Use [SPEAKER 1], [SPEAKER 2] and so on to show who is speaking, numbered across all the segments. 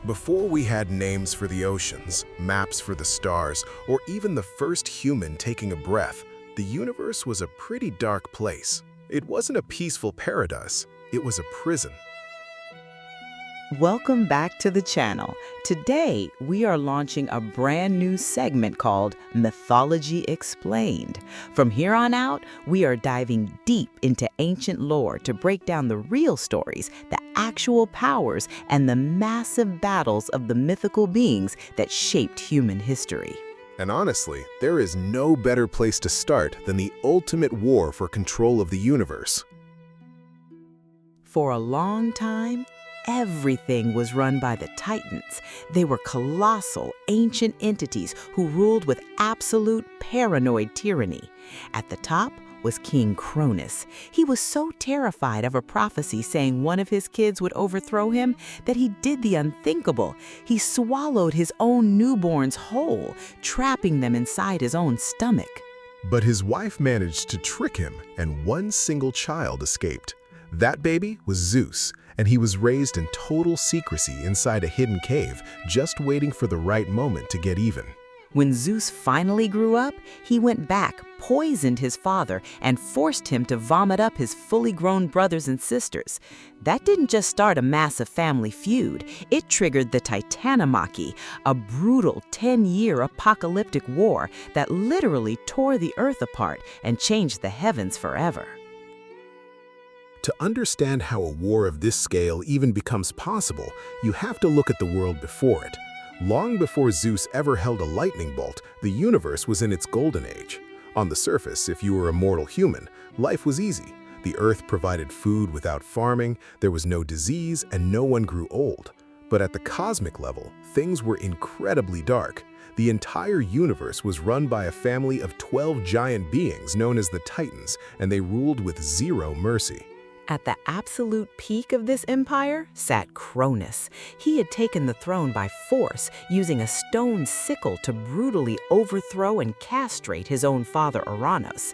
[SPEAKER 1] Before we had names for the oceans, maps for the stars, or even the first human taking a breath, the universe was a pretty dark place. It wasn't a peaceful paradise, it was a prison.
[SPEAKER 2] Welcome back to the channel. Today, we are launching a brand new segment called Mythology Explained. From here on out, we are diving deep into ancient lore to break down the real stories, the actual powers, and the massive battles of the mythical beings that shaped human history.
[SPEAKER 1] And honestly, there is no better place to start than the ultimate war for control of the universe.
[SPEAKER 2] For a long time, everything was run by the Titans. They were colossal, ancient entities who ruled with absolute paranoid tyranny. At the top was King Kronos. He was so terrified of a prophecy saying one of his kids would overthrow him that he did the unthinkable. He swallowed his own newborns whole, trapping them inside his own stomach.
[SPEAKER 1] But his wife managed to trick him, and one single child escaped. That baby was Zeus, and he was raised in total secrecy inside a hidden cave, just waiting for the right moment to get even.
[SPEAKER 2] When Zeus finally grew up, he went back, poisoned his father, and forced him to vomit up his fully grown brothers and sisters. That didn't just start a massive family feud, it triggered the Titanomachy, a brutal 10-year apocalyptic war that literally tore the earth apart and changed the heavens forever.
[SPEAKER 1] To understand how a war of this scale even becomes possible, you have to look at the world before it. Long before Zeus ever held a lightning bolt, the universe was in its golden age. On the surface, if you were a mortal human, life was easy. The earth provided food without farming, there was no disease, and no one grew old. But at the cosmic level, things were incredibly dark. The entire universe was run by a family of 12 giant beings known as the Titans, and they ruled with zero mercy.
[SPEAKER 2] At the absolute peak of this empire sat Kronos. He had taken the throne by force, using a stone sickle to brutally overthrow and castrate his own father Uranos.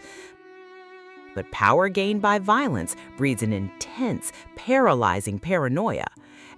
[SPEAKER 2] But power gained by violence breeds an intense, paralyzing paranoia.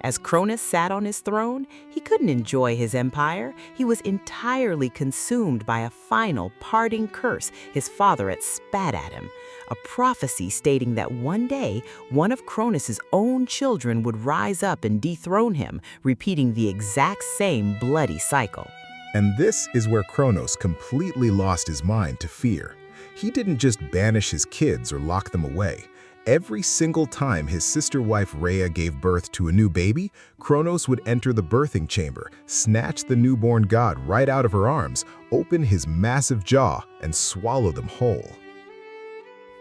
[SPEAKER 2] As Kronos sat on his throne, he couldn't enjoy his empire. He was entirely consumed by a final parting curse his father had spat at him, a prophecy stating that one day, one of Kronos' own children would rise up and dethrone him, repeating the exact same bloody cycle.
[SPEAKER 1] And this is where Kronos completely lost his mind to fear. He didn't just banish his kids or lock them away. Every single time his sister wife Rhea gave birth to a new baby, Kronos would enter the birthing chamber, snatch the newborn god right out of her arms, open his massive jaw, and swallow them whole.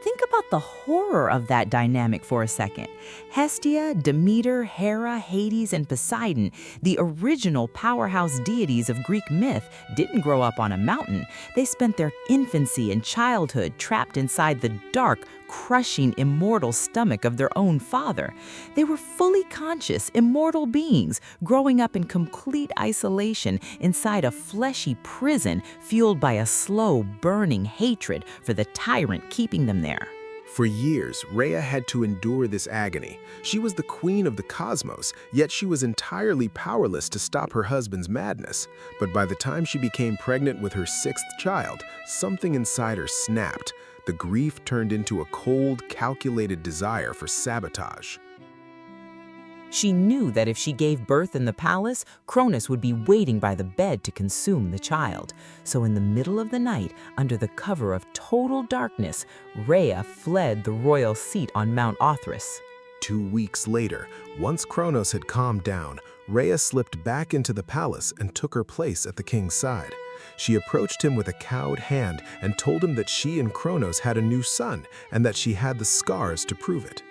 [SPEAKER 2] Think about the horror of that dynamic for a second. Hestia, Demeter, Hera, Hades, and Poseidon, the original powerhouse deities of Greek myth, didn't grow up on a mountain. They spent their infancy and childhood trapped inside the dark, crushing, immortal stomach of their own father. They were fully conscious, immortal beings, growing up in complete isolation inside a fleshy prison fueled by a slow, burning hatred for the tyrant keeping them there.
[SPEAKER 1] For years, Rhea had to endure this agony. She was the queen of the cosmos, yet she was entirely powerless to stop her husband's madness. But by the time she became pregnant with her sixth child, something inside her snapped. The grief turned into a cold, calculated desire for sabotage.
[SPEAKER 2] She knew that if she gave birth in the palace, Kronos would be waiting by the bed to consume the child. So in the middle of the night, under the cover of total darkness, Rhea fled the royal seat on Mount Olympus.
[SPEAKER 1] 2 weeks later, once Kronos had calmed down, Rhea slipped back into the palace and took her place at the king's side. She approached him with a cowed hand and told him that she and Kronos had a new son and that she had the scars to prove it.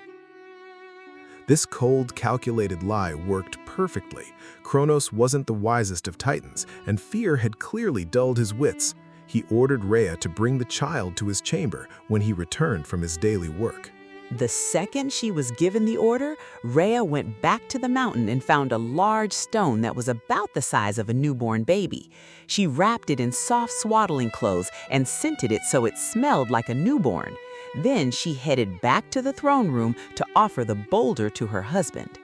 [SPEAKER 1] This cold, calculated lie worked perfectly. Kronos wasn't the wisest of titans, and fear had clearly dulled his wits. He ordered Rhea to bring the child to his chamber when he returned from his daily work.
[SPEAKER 2] The second she was given the order, Rhea went back to the mountain and found a large stone that was about the size of a newborn baby. She wrapped it in soft swaddling clothes and scented it so it smelled like a newborn. Then she headed back to the throne room to offer the boulder to her husband.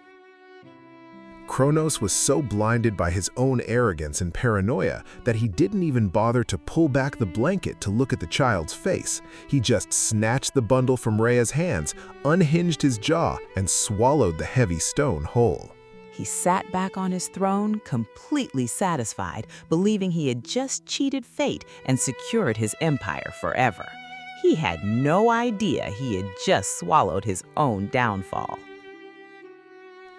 [SPEAKER 1] Kronos was so blinded by his own arrogance and paranoia that he didn't even bother to pull back the blanket to look at the child's face. He just snatched the bundle from Rhea's hands, unhinged his jaw, and swallowed the heavy stone whole.
[SPEAKER 2] He sat back on his throne, completely satisfied, believing he had just cheated fate and secured his empire forever. He had no idea he had just swallowed his own downfall.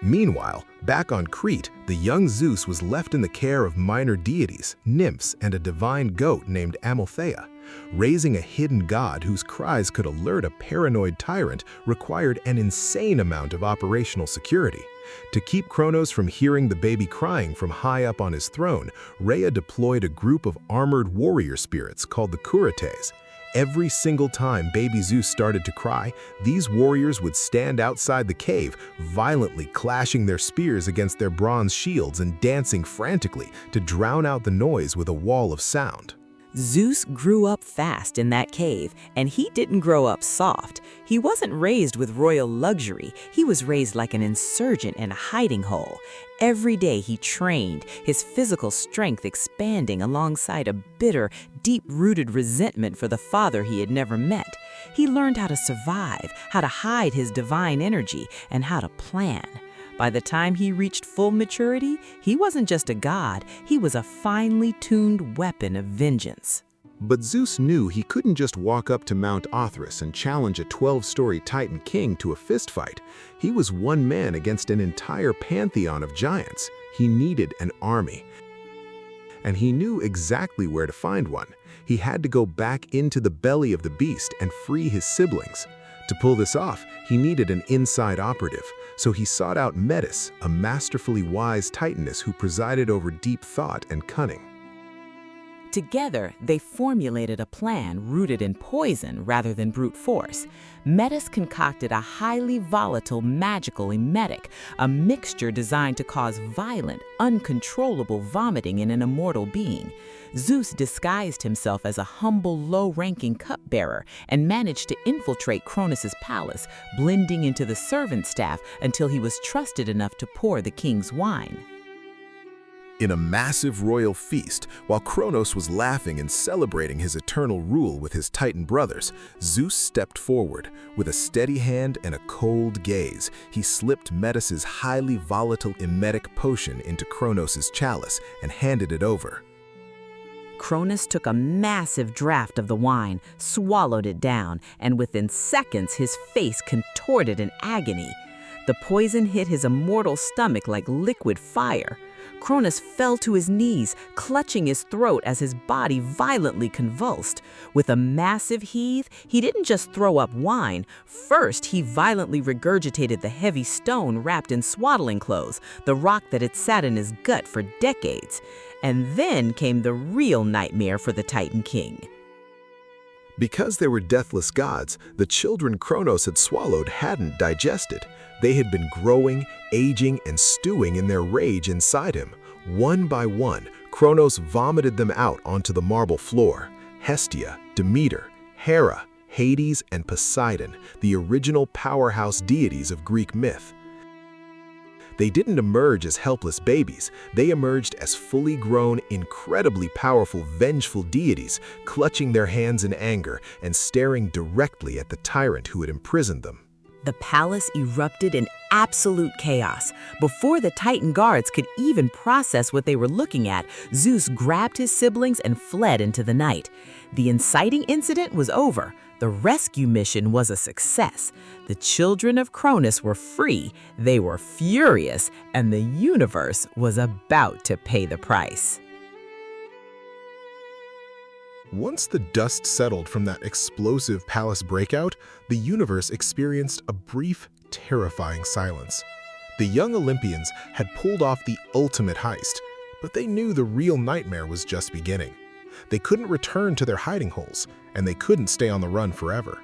[SPEAKER 1] Meanwhile, back on Crete, the young Zeus was left in the care of minor deities, nymphs, and a divine goat named Amalthea. Raising a hidden god whose cries could alert a paranoid tyrant required an insane amount of operational security. To keep Kronos from hearing the baby crying from high up on his throne, Rhea deployed a group of armored warrior spirits called the Curetes. Every single time baby Zeus started to cry, these warriors would stand outside the cave, violently clashing their spears against their bronze shields and dancing frantically to drown out the noise with a wall of sound.
[SPEAKER 2] Zeus grew up fast in that cave, and he didn't grow up soft. He wasn't raised with royal luxury. He was raised like an insurgent in a hiding hole. Every day he trained, his physical strength expanding alongside a bitter, deep-rooted resentment for the father he had never met. He learned how to survive, how to hide his divine energy, and how to plan. By the time he reached full maturity, he wasn't just a god, he was a finely tuned weapon of vengeance.
[SPEAKER 1] But Zeus knew he couldn't just walk up to Mount Olympus and challenge a 12-story Titan king to a fistfight. He was one man against an entire pantheon of giants. He needed an army. And he knew exactly where to find one. He had to go back into the belly of the beast and free his siblings. To pull this off, he needed an inside operative, so he sought out Metis, a masterfully wise titaness who presided over deep thought and cunning.
[SPEAKER 2] Together, they formulated a plan rooted in poison rather than brute force. Metis concocted a highly volatile magical emetic, a mixture designed to cause violent, uncontrollable vomiting in an immortal being. Zeus disguised himself as a humble, low-ranking cupbearer and managed to infiltrate Kronos' palace, blending into the servant staff until he was trusted enough to pour the king's wine.
[SPEAKER 1] In a massive royal feast, while Kronos was laughing and celebrating his eternal rule with his Titan brothers, Zeus stepped forward. With a steady hand and a cold gaze, he slipped Metis' highly volatile emetic potion into Kronos' chalice and handed it over.
[SPEAKER 2] Kronos took a massive draught of the wine, swallowed it down, and within seconds his face contorted in agony. The poison hit his immortal stomach like liquid fire. Kronos fell to his knees, clutching his throat as his body violently convulsed. With a massive heave, he didn't just throw up wine. First, he violently regurgitated the heavy stone wrapped in swaddling clothes, the rock that had sat in his gut for decades. And then came the real nightmare for the Titan King.
[SPEAKER 1] Because they were deathless gods, the children Kronos had swallowed hadn't digested. They had been growing, aging, and stewing in their rage inside him. One by one, Kronos vomited them out onto the marble floor. Hestia, Demeter, Hera, Hades, and Poseidon, the original powerhouse deities of Greek myth. They didn't emerge as helpless babies. They emerged as fully grown, incredibly powerful, vengeful deities, clutching their hands in anger and staring directly at the tyrant who had imprisoned them.
[SPEAKER 2] The palace erupted in absolute chaos. Before the Titan guards could even process what they were looking at, Zeus grabbed his siblings and fled into the night. The inciting incident was over. The rescue mission was a success. The children of Kronos were free, they were furious, and the universe was about to pay the price.
[SPEAKER 1] Once the dust settled from that explosive palace breakout, the universe experienced a brief, terrifying silence. The young Olympians had pulled off the ultimate heist, but they knew the real nightmare was just beginning. They couldn't return to their hiding holes, and they couldn't stay on the run forever.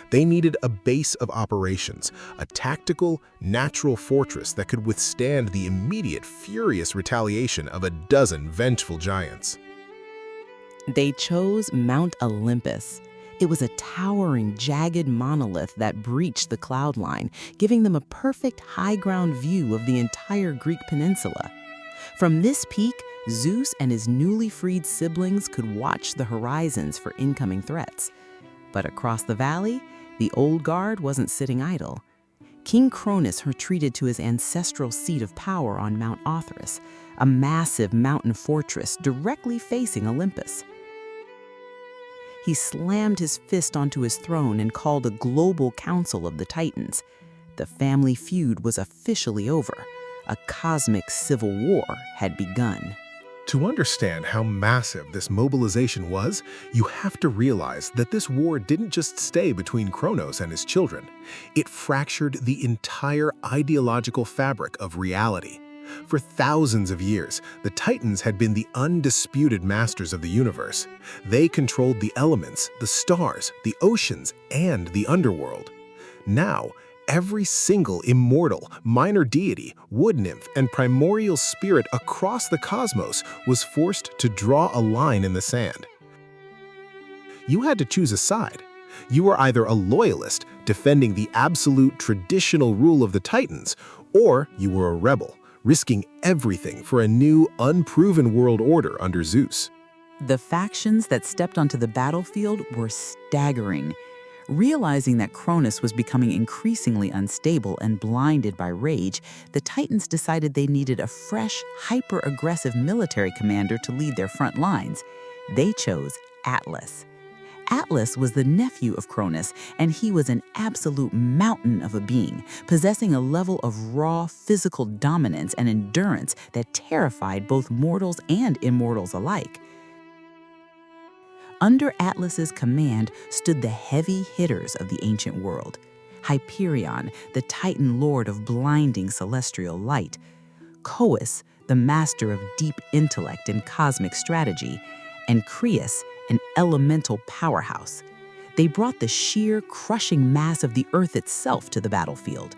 [SPEAKER 1] They needed a base of operations, a tactical, natural fortress that could withstand the immediate, furious retaliation of a dozen vengeful giants.
[SPEAKER 2] They chose Mount Olympus. It was a towering, jagged monolith that breached the cloud line, giving them a perfect high-ground view of the entire Greek peninsula. From this peak, Zeus and his newly freed siblings could watch the horizons for incoming threats. But across the valley, the old guard wasn't sitting idle. King Kronos retreated to his ancestral seat of power on Mount Olympus, a massive mountain fortress directly facing Olympus. He slammed his fist onto his throne and called a global council of the Titans. The family feud was officially over. A cosmic civil war had begun.
[SPEAKER 1] To understand how massive this mobilization was, you have to realize that this war didn't just stay between Kronos and his children. It fractured the entire ideological fabric of reality. For thousands of years, the Titans had been the undisputed masters of the universe. They controlled the elements, the stars, the oceans, and the underworld. Now, every single immortal, minor deity, wood nymph, and primordial spirit across the cosmos was forced to draw a line in the sand. You had to choose a side. You were either a loyalist, defending the absolute traditional rule of the Titans, or you were a rebel, risking everything for a new, unproven world order under Zeus.
[SPEAKER 2] The factions that stepped onto the battlefield were staggering. Realizing that Kronos was becoming increasingly unstable and blinded by rage, the Titans decided they needed a fresh, hyper-aggressive military commander to lead their front lines. They chose Atlas. Atlas was the nephew of Kronos, and he was an absolute mountain of a being, possessing a level of raw physical dominance and endurance that terrified both mortals and immortals alike. Under Atlas's command stood the heavy hitters of the ancient world: Hyperion, the Titan lord of blinding celestial light; Coeus, the master of deep intellect and cosmic strategy; and Creus, an elemental powerhouse. They brought the sheer, crushing mass of the earth itself to the battlefield.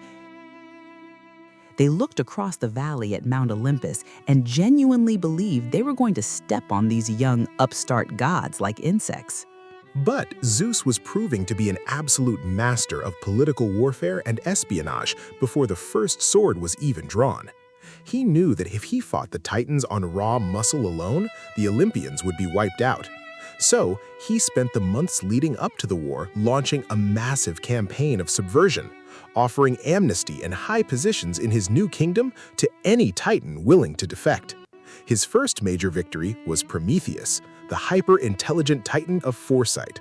[SPEAKER 2] They looked across the valley at Mount Olympus and genuinely believed they were going to step on these young, upstart gods like insects.
[SPEAKER 1] But Zeus was proving to be an absolute master of political warfare and espionage before the first sword was even drawn. He knew that if he fought the Titans on raw muscle alone, the Olympians would be wiped out. So, he spent the months leading up to the war launching a massive campaign of subversion, offering amnesty and high positions in his new kingdom to any Titan willing to defect. His first major victory was Prometheus, the hyper-intelligent Titan of foresight.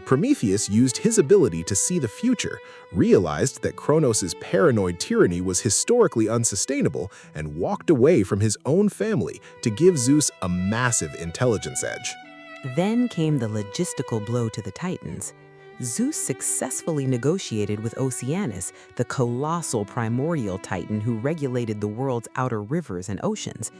[SPEAKER 1] Prometheus used his ability to see the future, realized that Kronos' paranoid tyranny was historically unsustainable, and walked away from his own family to give Zeus a massive intelligence edge.
[SPEAKER 2] Then came the logistical blow to the Titans. Zeus successfully negotiated with Oceanus, the colossal primordial Titan who regulated the world's outer rivers and oceans.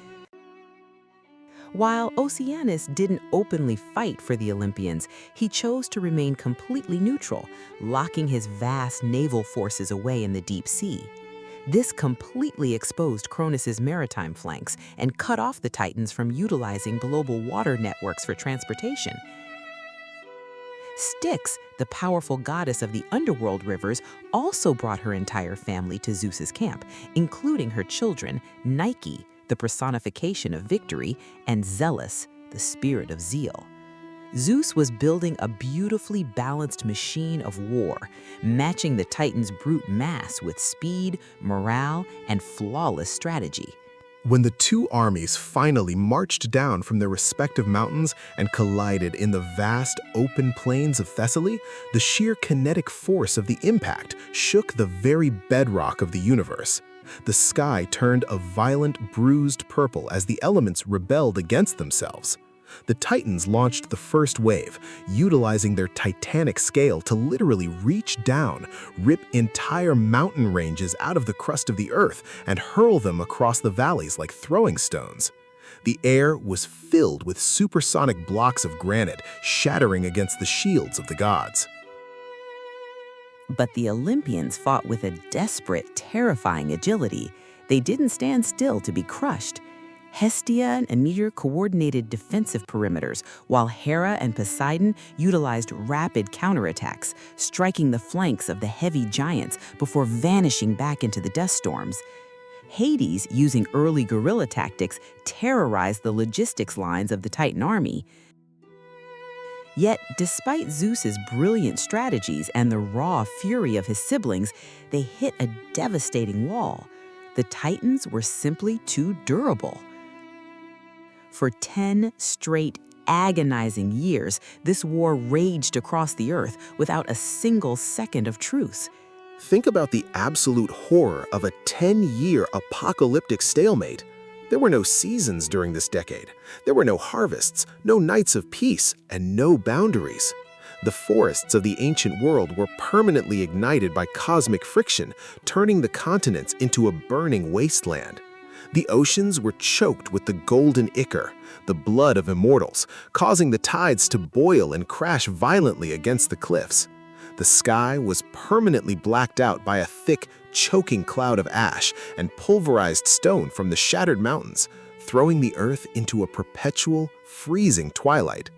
[SPEAKER 2] While Oceanus didn't openly fight for the Olympians, he chose to remain completely neutral, locking his vast naval forces away in the deep sea. This completely exposed Kronos' maritime flanks and cut off the Titans from utilizing global water networks for transportation. Styx, the powerful goddess of the underworld rivers, also brought her entire family to Zeus's camp, including her children, Nike, the personification of victory, and Zealous, the spirit of zeal. Zeus was building a beautifully balanced machine of war, matching the Titans' brute mass with speed, morale, and flawless strategy.
[SPEAKER 1] When the two armies finally marched down from their respective mountains and collided in the vast, open plains of Thessaly, the sheer kinetic force of the impact shook the very bedrock of the universe. The sky turned a violent, bruised purple as the elements rebelled against themselves. The Titans launched the first wave, utilizing their titanic scale to literally reach down, rip entire mountain ranges out of the crust of the earth, and hurl them across the valleys like throwing stones. The air was filled with supersonic blocks of granite, shattering against the shields of the gods.
[SPEAKER 2] But the Olympians fought with a desperate, terrifying agility. They didn't stand still to be crushed. Hestia and Demeter coordinated defensive perimeters, while Hera and Poseidon utilized rapid counterattacks, striking the flanks of the heavy giants before vanishing back into the dust storms. Hades, using early guerrilla tactics, terrorized the logistics lines of the Titan army. Yet, despite Zeus's brilliant strategies and the raw fury of his siblings, they hit a devastating wall. The Titans were simply too durable. For 10 straight, agonizing years, this war raged across the earth without a single second of truce.
[SPEAKER 3] Think about the absolute horror of a 10-year apocalyptic stalemate. There were no seasons during this decade. There were no harvests, no nights of peace, and no boundaries. The forests of the ancient world were permanently ignited by cosmic friction, turning the continents into a burning wasteland. The oceans were choked with the golden ichor, the blood of immortals, causing the tides to boil and crash violently against the cliffs. The sky was permanently blacked out by a thick, choking cloud of ash and pulverized stone from the shattered mountains, throwing the earth into a perpetual, freezing twilight.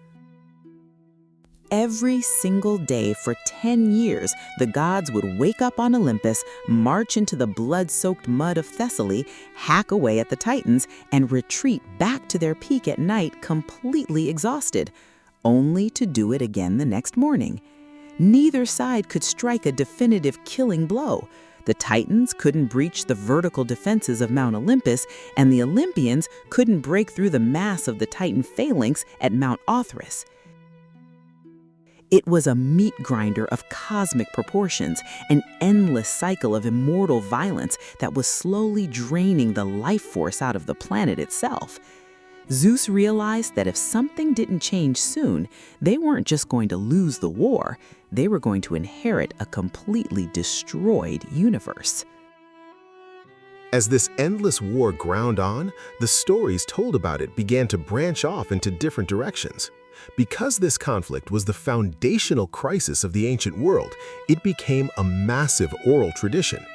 [SPEAKER 2] Every single day for 10 years, the gods would wake up on Olympus, march into the blood-soaked mud of Thessaly, hack away at the Titans, and retreat back to their peak at night completely exhausted, only to do it again the next morning. Neither side could strike a definitive killing blow. The Titans couldn't breach the vertical defenses of Mount Olympus, and the Olympians couldn't break through the mass of the Titan phalanx at Mount Olympus. It was a meat grinder of cosmic proportions, an endless cycle of immortal violence that was slowly draining the life force out of the planet itself. Zeus realized that if something didn't change soon, they weren't just going to lose the war, they were going to inherit a completely destroyed universe.
[SPEAKER 1] As this endless war ground on, the stories told about it began to branch off into different directions. Because this conflict was the foundational crisis of the ancient world, it became a massive oral tradition.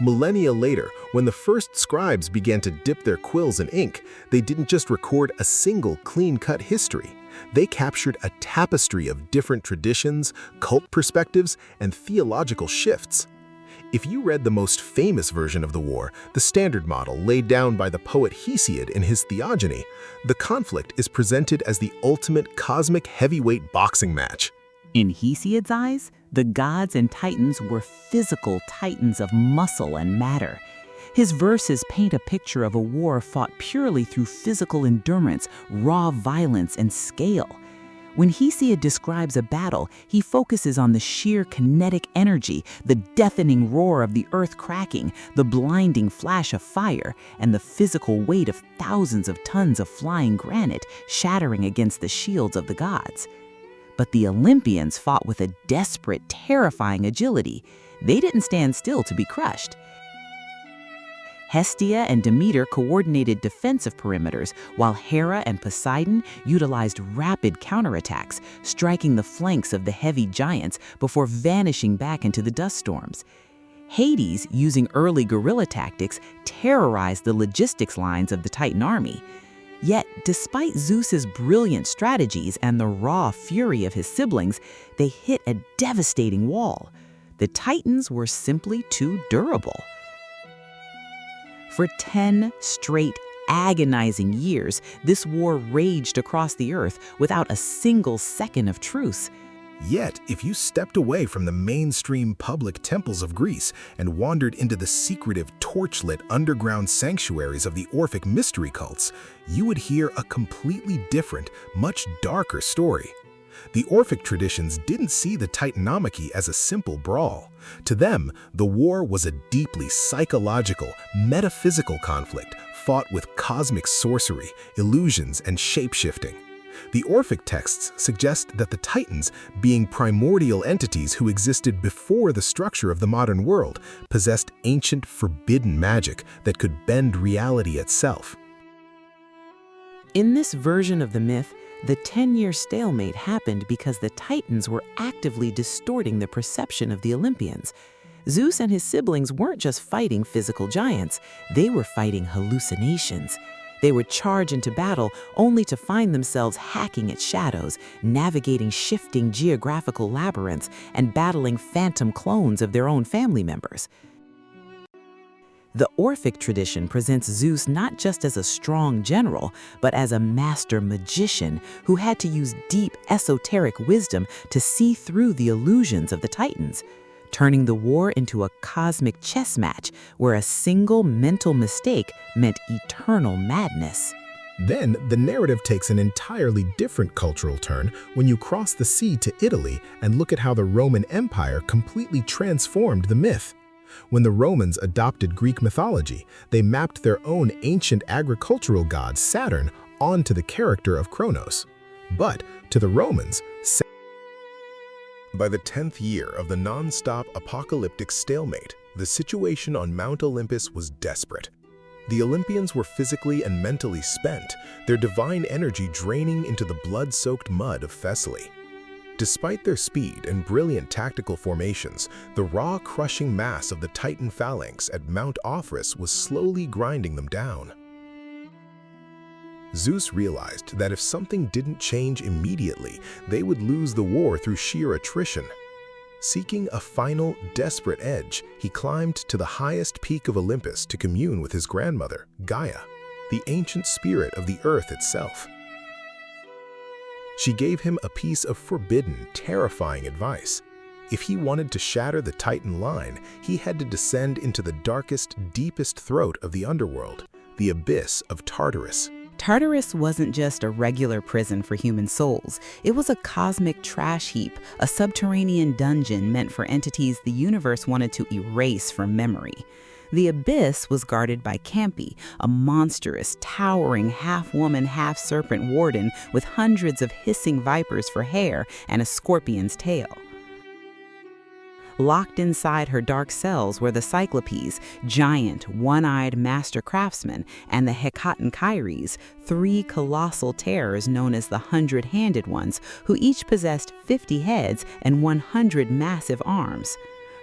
[SPEAKER 1] Millennia later, when the first scribes began to dip their quills in ink, they didn't just record a single clean-cut history. They captured a tapestry of different traditions, cult perspectives, and theological shifts. If you read the most famous version of the war, the standard model laid down by the poet Hesiod in his Theogony, the conflict is presented as the ultimate cosmic heavyweight boxing match.
[SPEAKER 2] In Hesiod's eyes, the gods and titans were physical titans of muscle and matter. His verses paint a picture of a war fought purely through physical endurance, raw violence, and scale. When Hesiod describes a battle, he focuses on the sheer kinetic energy, the deafening roar of the earth cracking, the blinding flash of fire, and the physical weight of thousands of tons of flying granite shattering against the shields of the gods. But the Olympians fought with a desperate, terrifying agility. They didn't stand still to be crushed. Hestia and Demeter coordinated defensive perimeters, while Hera and Poseidon utilized rapid counterattacks, striking the flanks of the heavy giants before vanishing back into the dust storms. Hades, using early guerrilla tactics, terrorized the logistics lines of the Titan army. Yet, despite Zeus's brilliant strategies and the raw fury of his siblings, they hit a devastating wall. The Titans were simply too durable. For 10 straight, agonizing years, this war raged across the earth without a single second of truce.
[SPEAKER 1] Yet, if you stepped away from the mainstream public temples of Greece and wandered into the secretive, torchlit underground sanctuaries of the Orphic mystery cults, you would hear a completely different, much darker story. The Orphic traditions didn't see the Titanomachy as a simple brawl. To them, the war was a deeply psychological, metaphysical conflict fought with cosmic sorcery, illusions, and shape-shifting. The Orphic texts suggest that the Titans, being primordial entities who existed before the structure of the modern world, possessed ancient, forbidden magic that could bend reality itself.
[SPEAKER 2] In this version of the myth, the 10-year stalemate happened because the Titans were actively distorting the perception of the Olympians. Zeus and his siblings weren't just fighting physical giants, they were fighting hallucinations. They would charge into battle only to find themselves hacking at shadows, navigating shifting geographical labyrinths, and battling phantom clones of their own family members. The Orphic tradition presents Zeus not just as a strong general, but as a master magician who had to use deep esoteric wisdom to see through the illusions of the Titans, turning the war into a cosmic chess match where a single mental mistake meant eternal madness.
[SPEAKER 1] Then, the narrative takes an entirely different cultural turn when you cross the sea to Italy and look at how the Roman Empire completely transformed the myth. When the Romans adopted Greek mythology, they mapped their own ancient agricultural god Saturn onto the character of Kronos. But, to the Romans, by the 10th year of the non-stop apocalyptic stalemate, the situation on Mount Olympus was desperate. The Olympians were physically and mentally spent, their divine energy draining into the blood-soaked mud of Thessaly. Despite their speed and brilliant tactical formations, the raw, crushing mass of the Titan phalanx at Mount Olympus was slowly grinding them down. Zeus realized that if something didn't change immediately, they would lose the war through sheer attrition. Seeking a final, desperate edge, he climbed to the highest peak of Olympus to commune with his grandmother, Gaia, the ancient spirit of the earth itself. She gave him a piece of forbidden, terrifying advice. If he wanted to shatter the Titan line, he had to descend into the darkest, deepest throat of the underworld, the abyss of Tartarus.
[SPEAKER 2] Tartarus wasn't just a regular prison for human souls. It was a cosmic trash heap, a subterranean dungeon meant for entities the universe wanted to erase from memory. The abyss was guarded by Campi, a monstrous, towering half-woman, half-serpent warden with hundreds of hissing vipers for hair and a scorpion's tail. Locked inside her dark cells were the Cyclopes, giant, one-eyed master craftsmen, and the Hecatonchires, three colossal terrors known as the 100-handed ones, who each possessed 50 heads and 100 massive arms.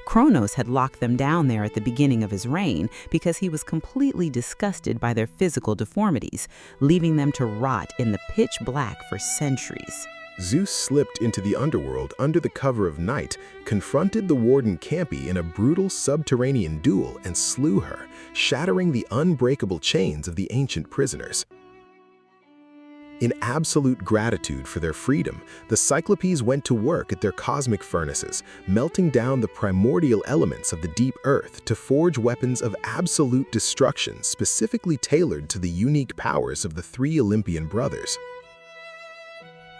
[SPEAKER 2] Kronos had locked them down there at the beginning of his reign because he was completely disgusted by their physical deformities, leaving them to rot in the pitch black for centuries.
[SPEAKER 1] Zeus slipped into the underworld under the cover of night, confronted the warden Campi in a brutal subterranean duel, and slew her, shattering the unbreakable chains of the ancient prisoners. In absolute gratitude for their freedom, the Cyclopes went to work at their cosmic furnaces, melting down the primordial elements of the deep earth to forge weapons of absolute destruction specifically tailored to the unique powers of the three Olympian brothers.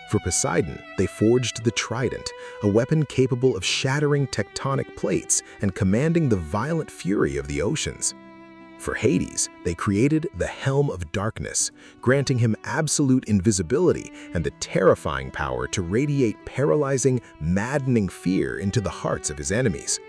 [SPEAKER 1] For Poseidon, they forged the Trident, a weapon capable of shattering tectonic plates and commanding the violent fury of the oceans. For Hades, they created the Helm of Darkness, granting him absolute invisibility and the terrifying power to radiate paralyzing, maddening fear into the hearts of his enemies.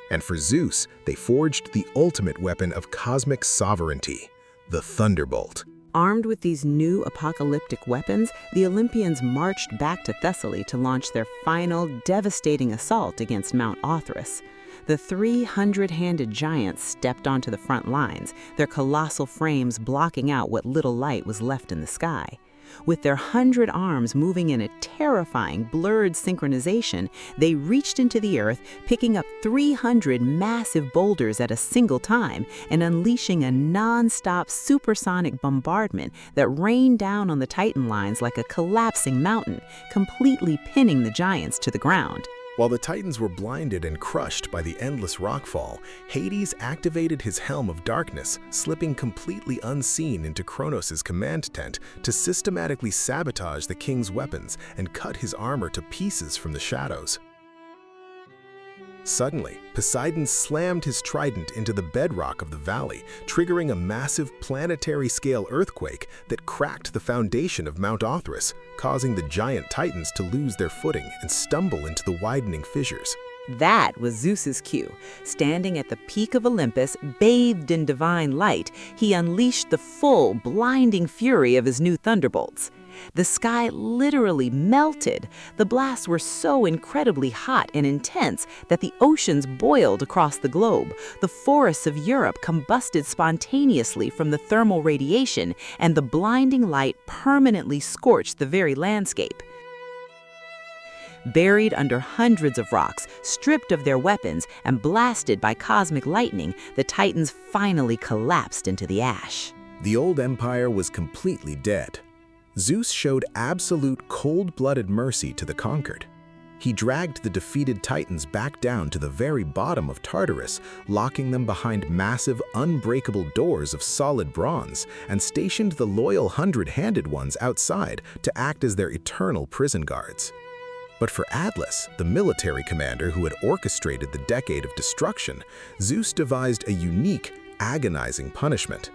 [SPEAKER 1] And for Zeus, they forged the ultimate weapon of cosmic sovereignty, the Thunderbolt.
[SPEAKER 2] Armed with these new apocalyptic weapons, the Olympians marched back to Thessaly to launch their final, devastating assault against Mount Olympus. The 300-handed giants stepped onto the front lines, their colossal frames blocking out what little light was left in the sky. With their 100 arms moving in a terrifying, blurred synchronization, they reached into the earth, picking up 300 massive boulders at a single time and unleashing a non-stop supersonic bombardment that rained down on the Titan lines like a collapsing mountain, completely pinning the giants to the ground.
[SPEAKER 1] While the Titans were blinded and crushed by the endless rockfall, Hades activated his Helm of Darkness, slipping completely unseen into Kronos' command tent to systematically sabotage the king's weapons and cut his armor to pieces from the shadows. Suddenly, Poseidon slammed his trident into the bedrock of the valley, triggering a massive planetary-scale earthquake that cracked the foundation of Mount Olympus, causing the giant titans to lose their footing and stumble into the widening fissures.
[SPEAKER 2] That was Zeus's cue. Standing at the peak of Olympus, bathed in divine light, he unleashed the full, blinding fury of his new thunderbolts. The sky literally melted. The blasts were so incredibly hot and intense that the oceans boiled across the globe. The forests of Europe combusted spontaneously from the thermal radiation, and the blinding light permanently scorched the very landscape. Buried under hundreds of rocks, stripped of their weapons, and blasted by cosmic lightning, the Titans finally collapsed into the ash.
[SPEAKER 3] The old empire was completely dead. Zeus showed absolute cold-blooded mercy to the conquered. He dragged the defeated Titans back down to the very bottom of Tartarus, locking them behind massive, unbreakable doors of solid bronze, and stationed the loyal hundred-handed ones outside to act as their eternal prison guards. But for Atlas, the military commander who had orchestrated the decade of destruction, Zeus devised a unique, agonizing punishment.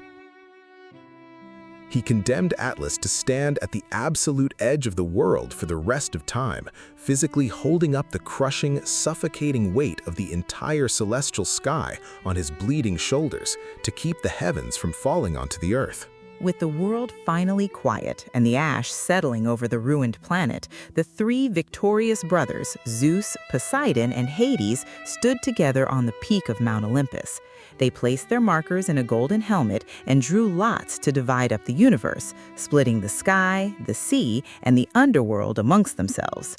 [SPEAKER 3] He condemned Atlas to stand at the absolute edge of the world for the rest of time, physically holding up the crushing, suffocating weight of the entire celestial sky on his bleeding shoulders to keep the heavens from falling onto the earth.
[SPEAKER 2] With the world finally quiet and the ash settling over the ruined planet, the three victorious brothers, Zeus, Poseidon, and Hades, stood together on the peak of Mount Olympus. They placed their markers in a golden helmet and drew lots to divide up the universe, splitting the sky, the sea, and the underworld amongst themselves.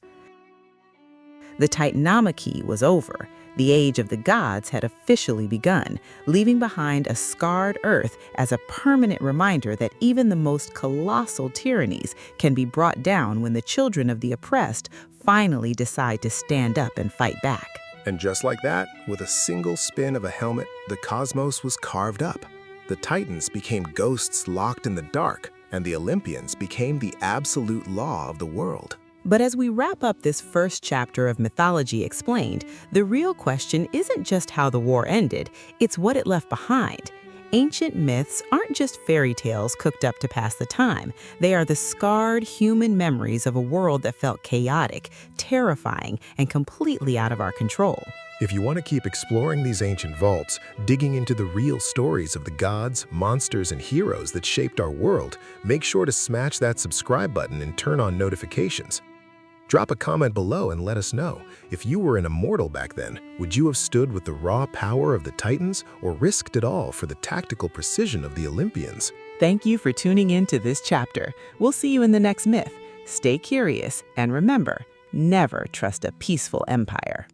[SPEAKER 2] The Titanomachy was over. The age of the gods had officially begun, leaving behind a scarred earth as a permanent reminder that even the most colossal tyrannies can be brought down when the children of the oppressed finally decide to stand up and fight back.
[SPEAKER 3] And just like that, with a single spin of a helmet, the cosmos was carved up. The Titans became ghosts locked in the dark, and the Olympians became the absolute law of the world.
[SPEAKER 2] But as we wrap up this first chapter of Mythology Explained, the real question isn't just how the war ended, it's what it left behind. Ancient myths aren't just fairy tales cooked up to pass the time. They are the scarred human memories of a world that felt chaotic, terrifying, and completely out of our control.
[SPEAKER 1] If you want to keep exploring these ancient vaults, digging into the real stories of the gods, monsters, and heroes that shaped our world, make sure to smash that subscribe button and turn on notifications. Drop a comment below and let us know, if you were an immortal back then, would you have stood with the raw power of the Titans or risked it all for the tactical precision of the Olympians?
[SPEAKER 2] Thank you for tuning in to this chapter. We'll see you in the next myth. Stay curious and remember, never trust a peaceful empire.